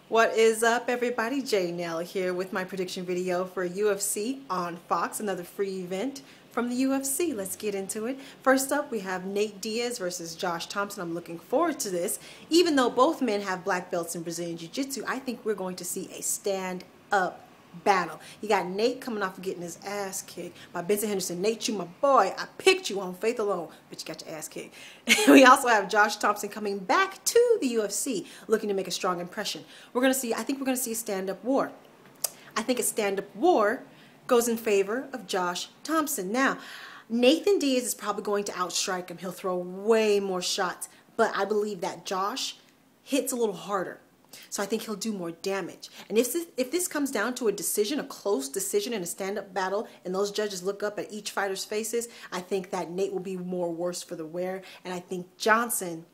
What is up, everybody? J Nell here with my prediction video for UFC on Fox, another free event from the UFC. Let's get into it. First up, we have Nate Diaz versus Josh Thompson. I'm looking forward to this. Even though both men have black belts in Brazilian Jiu-Jitsu, I think we're going to see a stand-up battle. You got Nate coming off of getting his ass kicked by Benson Henderson. Nate, you my boy. I picked you on faith alone, but you got your ass kicked. We also have Josh Thompson coming back to the UFC, looking to make a strong impression. I think we're going to see a stand-up war. I think a stand-up war goes in favor of Josh Thompson. Now, Nathan Diaz is probably going to outstrike him. He'll throw way more shots, but I believe that Josh hits a little harder. So I think he'll do more damage. And if this comes down to a decision, a close decision in a stand-up battle, and those judges look up at each fighter's faces, I think that Nate will be more worse for the wear. And I think Thompson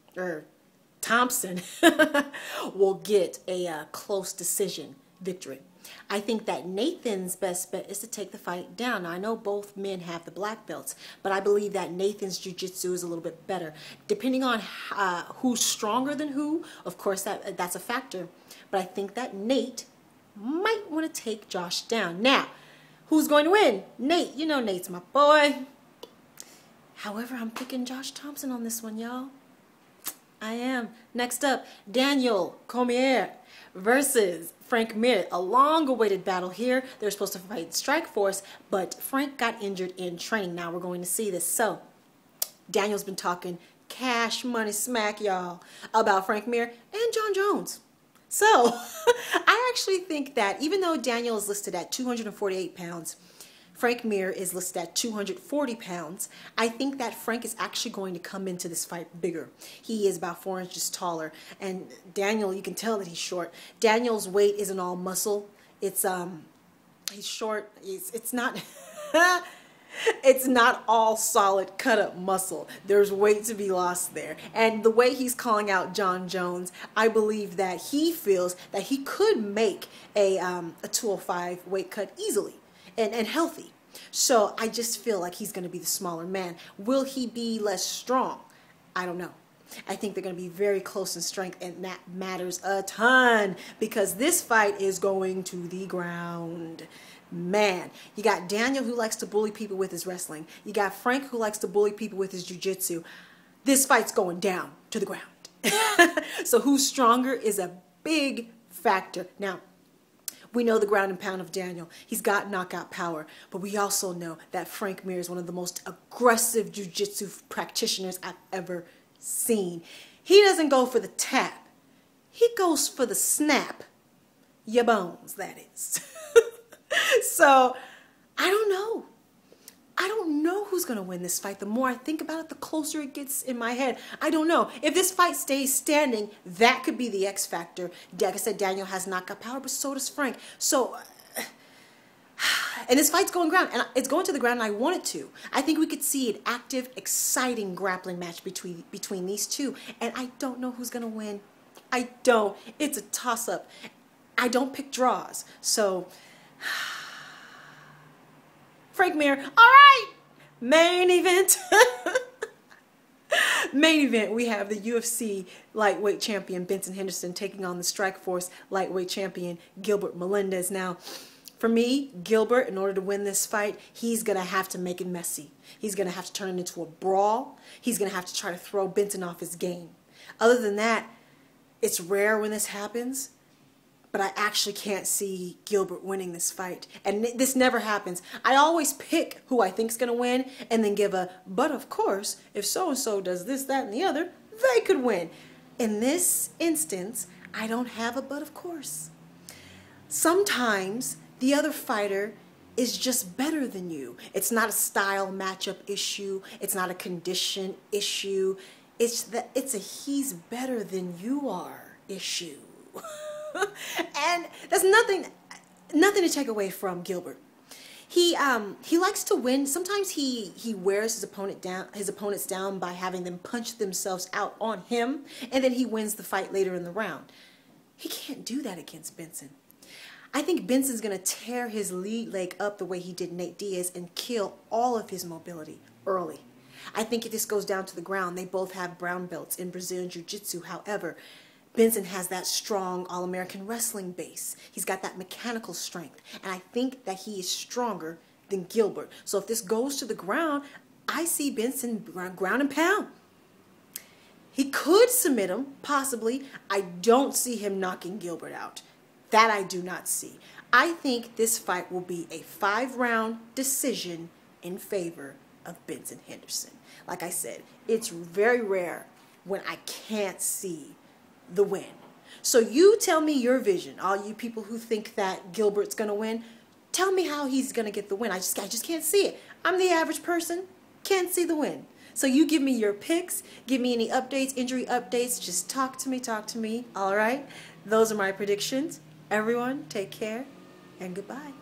will get a close decision victory. I think that Nathan's best bet is to take the fight down. Now, I know both men have the black belts, but I believe that Nathan's jiu-jitsu is a little bit better. Depending on who's stronger than who, of course, that's a factor. But I think that Nate might want to take Josh down. Now, who's going to win? Nate. You know Nate's my boy. However, I'm picking Josh Thompson on this one, y'all. I am. Next up, Daniel Comier versus Frank Mir. A long-awaited battle here. They're supposed to fight Strikeforce, but Frank got injured in training. Now we're going to see this. So, Daniel's been talking cash money smack, y'all, about Frank Mir and John Jones. So, I actually think that even though Daniel is listed at 248 pounds, Frank Mir is listed at 240 pounds. I think that Frank is actually going to come into this fight bigger. He is about 4 inches taller. And Daniel, you can tell that he's short. Daniel's weight isn't all muscle. He's short. It's not it's not all solid cut up muscle. There's weight to be lost there. And the way he's calling out John Jones, I believe that he feels that he could make a 205 weight cut easily. And healthy. So I just feel like he's going to be the smaller man. Will he be less strong? I don't know. I think they're going to be very close in strength, and that matters a ton because this fight is going to the ground. Man, you got Daniel who likes to bully people with his wrestling. You got Frank who likes to bully people with his jiu-jitsu. This fight's going down to the ground. So who's stronger is a big factor. Now, we know the ground and pound of Daniel. He's got knockout power. But we also know that Frank Mir is one of the most aggressive jiu-jitsu practitioners I've ever seen. He doesn't go for the tap. He goes for the snap. Your bones, that is. So, I don't know. I don't know who's going to win this fight. The more I think about it, the closer it gets in my head. I don't know. If this fight stays standing, that could be the X factor. Like I said, Daniel has knockout power, but so does Frank. So, and this fight's going ground, and it's going to the ground, and I want it to. I think we could see an active, exciting grappling match between these two, and I don't know who's going to win. I don't. It's a toss-up. I don't pick draws. So, Frank Mir, all right, main event. Main event, we have the UFC lightweight champion Benson Henderson taking on the Strikeforce lightweight champion Gilbert Melendez. Now, for me, Gilbert, in order to win this fight, he's going to have to make it messy. He's going to have to turn it into a brawl. He's going to have to try to throw Benson off his game. Other than that, it's rare when this happens. But I actually can't see Gilbert winning this fight. And this never happens. I always pick who I think is going to win and then give a, but of course, if so-and-so does this, that, and the other, they could win. In this instance, I don't have a but of course. Sometimes the other fighter is just better than you. It's not a style matchup issue. It's not a condition issue. It's a he's better than you are issue. And there's nothing to take away from Gilbert. He likes to win. Sometimes he wears his opponents down by having them punch themselves out on him, and then he wins the fight later in the round. He can't do that against Benson. I think Benson's going to tear his lead leg up the way he did Nate Diaz and kill all of his mobility early. I think if this goes down to the ground, they both have brown belts in Brazilian Jiu-Jitsu. However, Benson has that strong All-American wrestling base. He's got that mechanical strength. And I think that he is stronger than Gilbert. So if this goes to the ground, I see Benson ground and pound. He could submit him, possibly. I don't see him knocking Gilbert out. That I do not see. I think this fight will be a 5-round decision in favor of Benson Henderson. Like I said, it's very rare when I can't see the win. So you tell me your vision. All you people who think that Gilbert's going to win, tell me how he's going to get the win. I just can't see it. I'm the average person, can't see the win. So you give me your picks, give me any updates, injury updates, just talk to me, all right? Those are my predictions. Everyone, take care and goodbye.